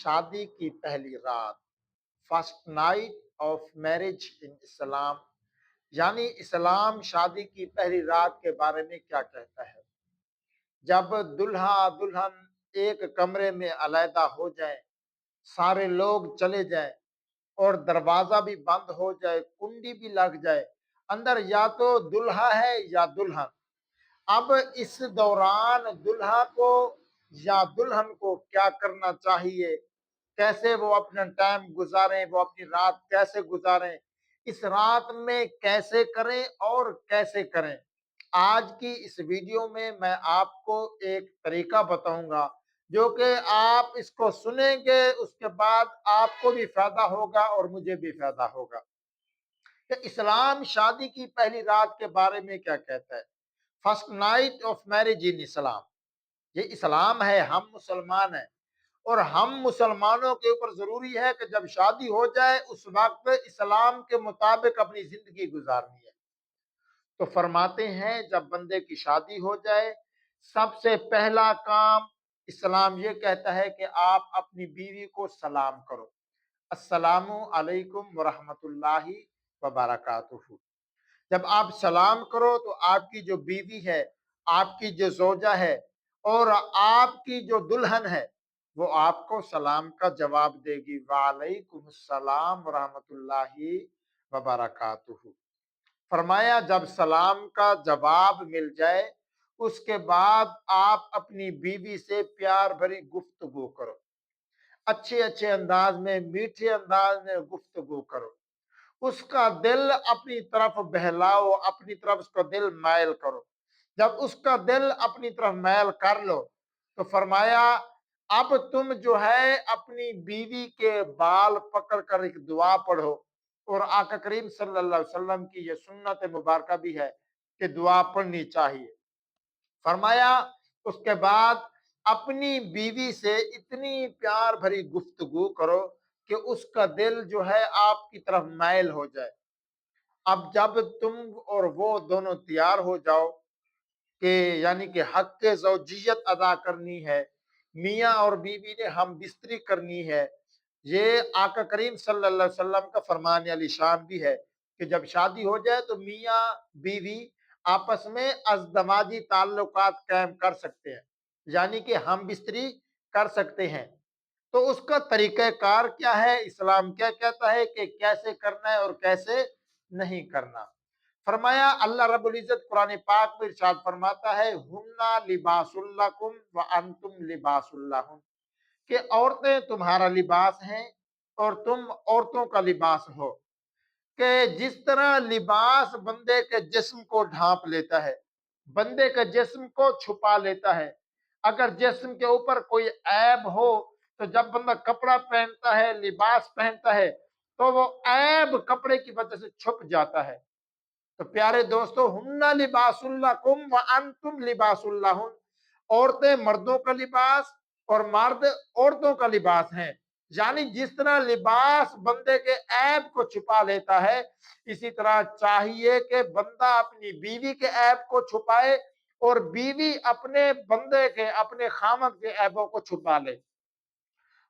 شادی کی پہلی رات، فرسٹ نائٹ آف میرج ان اسلام، یعنی اسلام شادی کی پہلی رات کے بارے میں کیا کہتا ہے؟ جب دلہا دلہن ایک کمرے میں علیحدہ ہو جائیں، سارے لوگ چلے جائیں اور دروازہ بھی بند ہو جائے، کنڈی بھی لگ جائے، اندر یا تو دلہا ہے یا دلہن۔ اب اس دوران دلہا کو یا دلہن کو کیا کرنا چاہیے، کیسے وہ اپنا ٹائم گزاریں، وہ اپنی رات کیسے گزاریں، اس رات میں کیسے کریں اور کیسے کریں؟ آج کی اس ویڈیو میں آپ کو ایک طریقہ بتاؤں گا جو کہ آپ اس کو سنیں گے، اس کے بعد آپ کو بھی فائدہ ہوگا اور مجھے بھی فائدہ ہوگا کہ اسلام شادی کی پہلی رات کے بارے میں کیا کہتا ہے۔ فرسٹ نائٹ آف میرج ان اسلام، یہ اسلام ہے، ہم مسلمان ہیں اور ہم مسلمانوں کے اوپر ضروری ہے کہ جب شادی ہو جائے اس وقت اسلام کے مطابق اپنی زندگی گزارنی ہے۔ تو فرماتے ہیں جب بندے کی شادی ہو جائے، سب سے پہلا کام اسلام یہ کہتا ہے کہ آپ اپنی بیوی کو سلام کرو، السلام علیکم ورحمۃ اللہ وبرکاتہ۔ جب آپ سلام کرو تو آپ کی جو بیوی ہے، آپ کی جو زوجہ ہے اور آپ کی جو دلہن ہے، وہ آپ کو سلام کا جواب دے گی، وعلیکم السلام ورحمۃ اللہ وبرکاتہ۔ فرمایا جب سلام کا جواب مل جائے اس کے بعد آپ اپنی بیوی سے پیار بھری گفتگو کرو، اچھے اچھے انداز میں، میٹھے انداز میں گفتگو کرو، اس کا دل اپنی طرف بہلاؤ، اپنی طرف اس کا دل مائل کرو۔ جب اس کا دل اپنی طرف میل کر لو تو فرمایا اب تم جو ہے اپنی بیوی کے بال پکڑ کر ایک دعا پڑھو، اور آقا کریم صلی اللہ علیہ وسلم کی یہ سنت مبارکہ بھی ہے کہ دعا پڑھنی چاہیے۔ فرمایا اس کے بعد اپنی بیوی سے اتنی پیار بھری گفتگو کرو کہ اس کا دل جو ہے آپ کی طرف مائل ہو جائے۔ اب جب تم اور وہ دونوں تیار ہو جاؤ کہ یعنی کہ حق زوجیت ادا کرنی ہے، میاں اور بیوی نے ہم بستری کرنی ہے، یہ آقا کریم صلی اللہ علیہ وسلم کا فرمان علی شان بھی ہے کہ جب شادی ہو جائے تو میاں بیوی آپس میں ازدواجی تعلقات قائم کر سکتے ہیں، یعنی کہ ہم بستری کر سکتے ہیں۔ تو اس کا طریقہ کار کیا ہے، اسلام کیا کہتا ہے کہ کیسے کرنا ہے اور کیسے نہیں کرنا؟ فرمایا اللہ رب العزت قرآن پاک میں ارشاد فرماتا ہے ہننا لباس لکم وانتم لباس لہن، کہ عورتیں تمہارا لباس ہیں اور تم عورتوں کا لباس ہو۔ کہ جس طرح لباس بندے کے جسم کو ڈھانپ لیتا ہے، بندے کے جسم کو چھپا لیتا ہے، اگر جسم کے اوپر کوئی عیب ہو تو جب بندہ کپڑا پہنتا ہے، لباس پہنتا ہے، تو وہ عیب کپڑے کی وجہ سے چھپ جاتا ہے۔ تو پیارے دوستو، ہننا لباس لکم وانتم لباس لہن، عورتیں مردوں کا لباس اور مرد عورتوں کا لباس ہیں۔ یعنی جس طرح لباس بندے کے عیب کو چھپا لیتا ہے، اسی طرح چاہیے کہ بندہ اپنی بیوی کے عیب کو چھپائے اور بیوی اپنے بندے کے، اپنے خامد کے عیبوں کو چھپا لے۔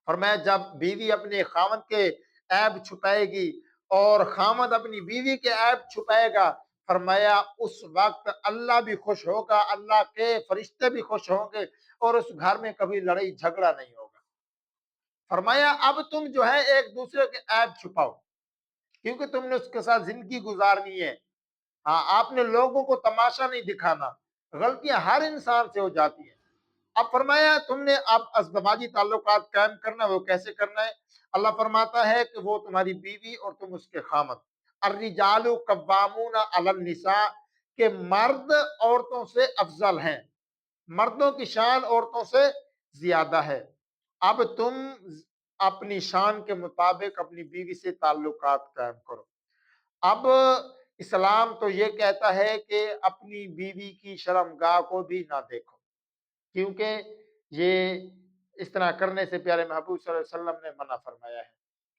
اور میں جب بیوی اپنے خامد کے عیب چھپائے گی اور خامد اپنی بیوی کے عیب چھپائے گا، فرمایا اس وقت اللہ بھی خوش ہوگا، اللہ کے فرشتے بھی خوش ہوں گے اور اس گھر میں کبھی لڑائی جھگڑا نہیں ہوگا۔ فرمایا اب تم جو ہے ایک دوسرے کے عیب چھپاؤ، کیونکہ تم نے اس کے ساتھ زندگی گزارنی ہے۔ ہاں، آپ نے لوگوں کو تماشا نہیں دکھانا، غلطیاں ہر انسان سے ہو جاتی ہیں۔ اب فرمایا تم نے اب ازدواجی تعلقات قائم کرنا، وہ کیسے کرنا ہے؟ اللہ فرماتا ہے کہ وہ تمہاری بیوی اور تم اس کے خامد۔ الرجال قوامون علی النساء، کہ مرد عورتوں سے افضل ہیں، مردوں کی شان عورتوں سے زیادہ ہے۔ اب تم اپنی شان کے مطابق اپنی بیوی سے تعلقات قائم کرو۔ اب اسلام تو یہ کہتا ہے کہ اپنی بیوی کی شرمگاہ کو بھی نہ دیکھو، کیونکہ یہ اس طرح کرنے سے پیارے محبوب صلی اللہ علیہ وسلم نے منع فرمایا ہے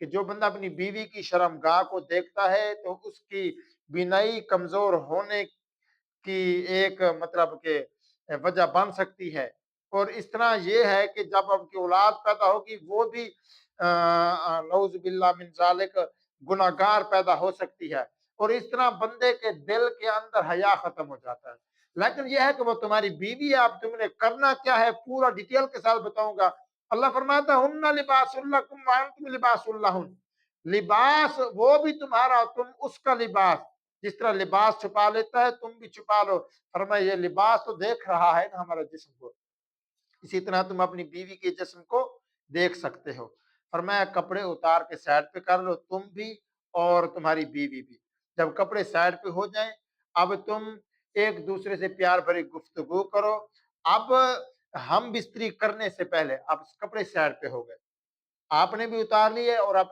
کہ جو بندہ اپنی بیوی کی شرمگاہ کو دیکھتا ہے تو اس کی بینائی کمزور ہونے کی ایک مطلب کہ وجہ بن سکتی ہے۔ اور اس طرح یہ ہے کہ جب آپ کی اولاد پیدا ہوگی وہ بھی نعوذ باللہ من ذالک گناہگار پیدا ہو سکتی ہے، اور اس طرح بندے کے دل کے اندر حیا ختم ہو جاتا ہے۔ لیکن یہ ہے کہ وہ تمہاری بیوی ہے، اب تم نے کرنا کیا ہے پورا ڈیٹیل کے ساتھ بتاؤں گا۔ اللہ فرماتا ہے ہن لباس لکم وانتم لباس لہن، لباس وہ بھی تمہارا، تم اس کا لباس، جس طرح لباس چھپا لیتا ہے تم بھی چھپا لو۔ فرمایا یہ لباس تو دیکھ رہا ہے نا ہمارے جسم کو، اسی طرح تم اپنی بیوی کے جسم کو دیکھ سکتے ہو۔ فرمایا کپڑے اتار کے سائڈ پہ کر لو تم بھی اور تمہاری بیوی بھی۔ جب کپڑے سائڈ پہ ہو جائیں اب تم ایک دوسرے سے پیار بھری گفتگو کرو۔ اب ہم بستری کرنے سے پہلے اب کپڑے سائڈ پہ ہو گئے، آپ نے بھی اتار لیے اور آپ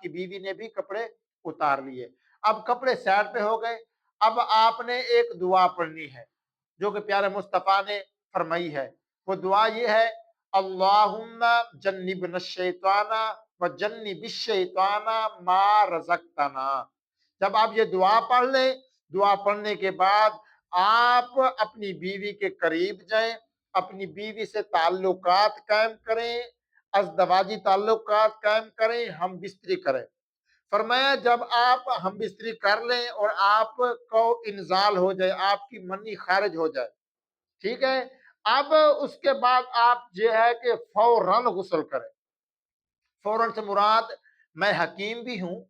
کی بیوی نے بھی کپڑے اتار لیے۔ اب کپڑے سائڈ پہ ہو گئے، اب آپ نے ایک دعا پڑھنی ہے جو کہ پیارے مصطفیٰ نے فرمائی ہے۔ وہ دعا یہ ہے اللہم جنبنا الشیطان وجنب الشیطان ما رزقتنا۔ جب آپ یہ دعا پڑھ لیں، دعا پڑھنے کے بعد آپ اپنی بیوی کے قریب جائیں، اپنی بیوی سے تعلقات قائم کریں، ازدواجی تعلقات قائم کریں، ہم بستری کریں۔ فرمایا جب آپ ہم بستری کر لیں اور آپ کو انزال ہو جائے، آپ کی منی خارج ہو جائے، ٹھیک ہے، اب اس کے بعد آپ جو ہے کہ فوراً غسل کریں۔ فوراً سے مراد میں حکیم بھی ہوں،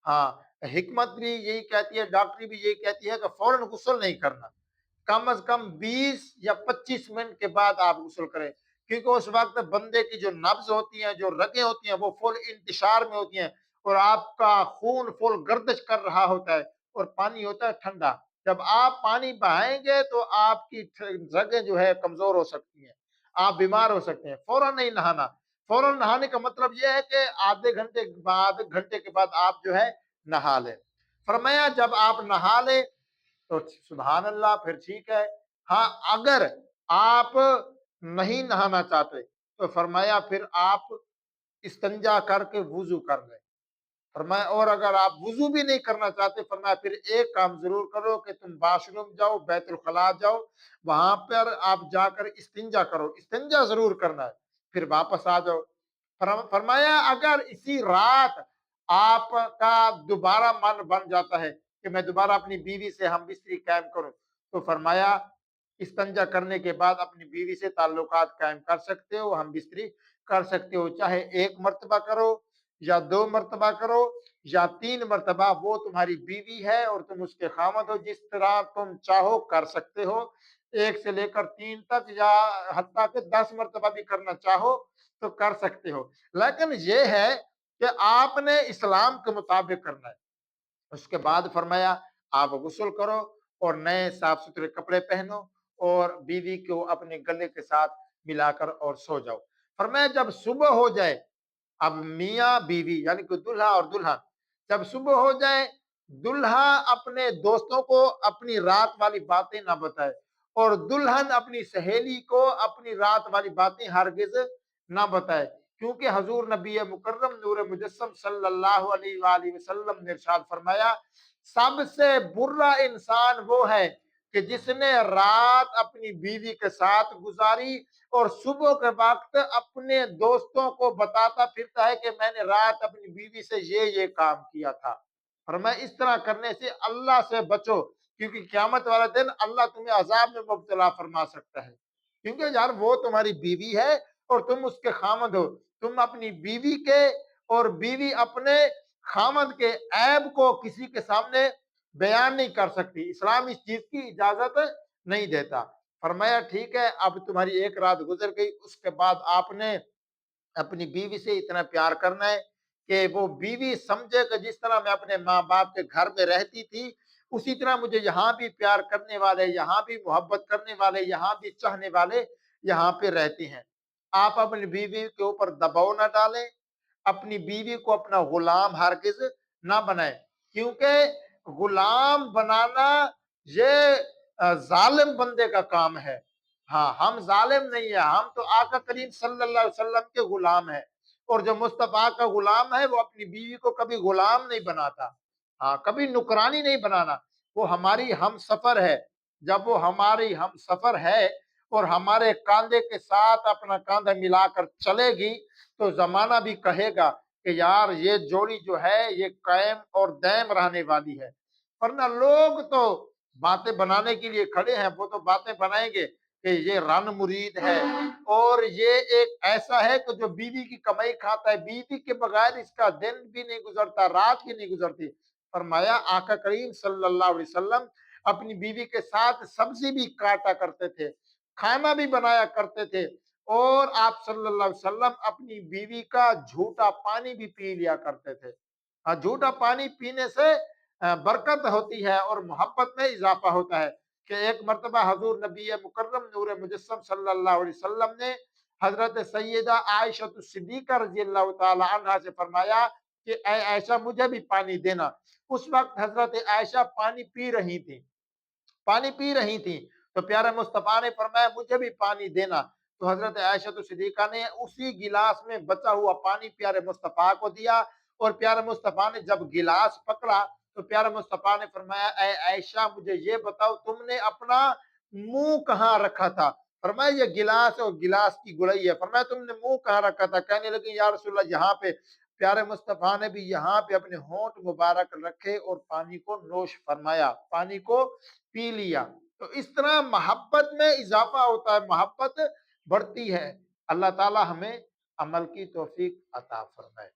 ہاں حکمت بھی یہی کہتی ہے، ڈاکٹری بھی یہی کہتی ہے کہ فوراً غسل نہیں کرنا، کم از کم 20 یا 25 منٹ کے بعد آپ غسل کریں، کیونکہ اس وقت بندے کی جو نبض ہوتی ہیں، جو رگیں ہوتی ہیں وہ فل انتشار میں ہوتی ہیں اور آپ کا خون فل گردش کر رہا ہوتا ہے اور پانی ہوتا ہے ٹھنڈا۔ جب آپ پانی بہائیں گے تو آپ کی رگیں جو ہے کمزور ہو سکتی ہیں، آپ بیمار ہو سکتے ہیں۔ فوراً نہیں نہانا، فوراً نہانے کا مطلب یہ ہے کہ آدھے گھنٹے کے بعد آپ جو ہے نہا لیں۔ فرمایا جب آپ نہا لیں تو سبحان اللہ پھر ٹھیک ہے، ہاں اگر آپ نہیں نہانا چاہتے تو فرمایا پھر آپ استنجا کر کے وضو کر لیں۔ فرمایا اور اگر آپ وضو بھی نہیں کرنا چاہتے فرمایا پھر ایک کام ضرور کرو کہ تم واش روم جاؤ، بیت الخلاء جاؤ، وہاں پر آپ جا کر استنجا کرو، استنجا ضرور کرنا ہے، پھر واپس آ جاؤ۔ فرمایا اگر اسی رات آپ کا دوبارہ من بن جاتا ہے کہ میں دوبارہ اپنی بیوی سے ہم بستری قائم کروں تو فرمایا استنجا کرنے کے بعد اپنی بیوی سے تعلقات قائم کر سکتے ہو، ہم بستری کر سکتے ہو، چاہے 1 مرتبہ کرو یا 2 مرتبہ کرو یا 3 مرتبہ، وہ تمہاری بیوی ہے اور تم اس کے خامد ہو، جس طرح تم چاہو کر سکتے ہو، 1 سے لے کر 3 تک یا حتیٰ کہ 10 مرتبہ بھی کرنا چاہو تو کر سکتے ہو، لیکن یہ ہے کہ آپ نے اسلام کے مطابق کرنا ہے۔ اس کے بعد فرمایا آپ غسل کرو اور نئے صاف ستھرے کپڑے پہنو اور بیوی کو اپنے گلے کے ساتھ ملا کر اور سو جاؤ۔ فرمایا جب صبح ہو جائے، اب میاں بیوی یعنی کہ دلہا اور دلہن جب صبح ہو جائے، دلہا اپنے دوستوں کو اپنی رات والی باتیں نہ بتائے اور دلہن اپنی سہیلی کو اپنی رات والی باتیں ہرگز نہ بتائے، کیونکہ حضور نبی مکرم نور مجسم صلی اللہ علیہ وآلہ وسلم نے ارشاد فرمایا سب سے برا انسان وہ ہے کہ جس نے رات اپنی بیوی کے ساتھ گزاری اور صبح کے وقت اپنے دوستوں کو بتاتا پھرتا ہے کہ میں نے رات اپنی بیوی سے یہ کام کیا تھا۔ فرمایا اس طرح کرنے سے اللہ سے بچو، کیونکہ قیامت والا دن اللہ تمہیں عذاب میں مبتلا فرما سکتا ہے، کیونکہ یار وہ تمہاری بیوی ہے اور تم اس کے خامد ہو، تم اپنی بیوی کے اور بیوی اپنے خامد کے عیب کو کسی کے سامنے بیان نہیں کر سکتی، اسلام اس چیز کی اجازت نہیں دیتا۔ فرمایا ٹھیک ہے اب تمہاری 1 رات گزر گئی، اس کے بعد آپ نے اپنی بیوی سے اتنا پیار کرنا ہے کہ وہ بیوی سمجھے کہ جس طرح میں اپنے ماں باپ کے گھر میں رہتی تھی اسی طرح مجھے یہاں بھی پیار کرنے والے، یہاں بھی محبت کرنے والے، یہاں بھی چاہنے والے یہاں پہ رہتے ہیں۔ آپ اپنی بیوی کے اوپر دباؤ نہ ڈالیں، اپنی بیوی کو اپنا غلام ہرگز نہ بنائیں، کیونکہ غلام بنانا یہ ظالم بندے کا کام ہے۔ ہاں ہم ظالم نہیں ہیں، ہم تو آقا کریم صلی اللہ علیہ وسلم کے غلام ہیں، اور جو مصطفیٰ کا غلام ہے وہ اپنی بیوی کو کبھی غلام نہیں بناتا، ہاں کبھی نکرانی نہیں بنانا، وہ ہماری ہم سفر ہے۔ جب وہ ہماری ہم سفر ہے اور ہمارے کاندھے کے ساتھ اپنا کاندھا ملا کر چلے گی تو زمانہ بھی کہے گا کہ یار یہ جوڑی جو ہے یہ قائم اور دائم رہنے والی ہے۔ ورنہ لوگ تو باتیں بنانے کے لیے کھڑے ہیں، وہ تو باتیں بنائیں گے کہ یہ رن مرید ہے اور یہ ایک ایسا ہے کہ جو بیوی کی کمائی کھاتا ہے، بیوی کے بغیر اس کا دن بھی نہیں گزرتا، رات بھی نہیں گزرتی۔ فرمایا آقا کریم صلی اللہ علیہ وسلم اپنی بیوی کے ساتھ سبزی بھی کاٹا کرتے تھے، کھانا بھی بنایا کرتے تھے، اور آپ صلی اللہ علیہ وسلم اپنی بیوی کا جھوٹا پانی بھی پی لیا کرتے تھے۔ جھوٹا پانی پینے سے برکت ہوتی ہے اور محبت میں اضافہ ہوتا ہے کہ ایک مرتبہ حضور نبی مکرم نور مجسم صلی اللہ علیہ وسلم نے حضرت سیدہ عائشہ صدیقہ رضی اللہ تعالی عنہا سے فرمایا کہ اے عائشہ مجھے بھی پانی دینا۔ اس وقت حضرت عائشہ پانی پی رہی تھی تو پیارے مصطفیٰ نے فرمایا مجھے بھی پانی دینا، تو حضرت عائشہ صدیقہ نے اسی گلاس میں بچا ہوا پانی پیارے مصطفیٰ کو دیا، اور پیارے مصطفیٰ نے جب گلاس پکڑا تو پیارے مصطفیٰ نے فرمایا اے عائشہ مجھے یہ بتاؤ تم نے اپنا منہ کہاں رکھا تھا؟ فرمایا یہ گلاس اور گلاس کی گلئی ہے۔ فرمایا تم نے منہ کہاں رکھا تھا؟ کہنے لگی یا رسول اللہ یہاں پہ۔ پیارے مصطفیٰ نے بھی یہاں پہ اپنے ہونٹ مبارک رکھے اور پانی کو نوش فرمایا، پانی کو پی لیا۔ تو اس طرح محبت میں اضافہ ہوتا ہے، محبت بڑھتی ہے۔ اللہ تعالی ہمیں عمل کی توفیق عطا فرمائے۔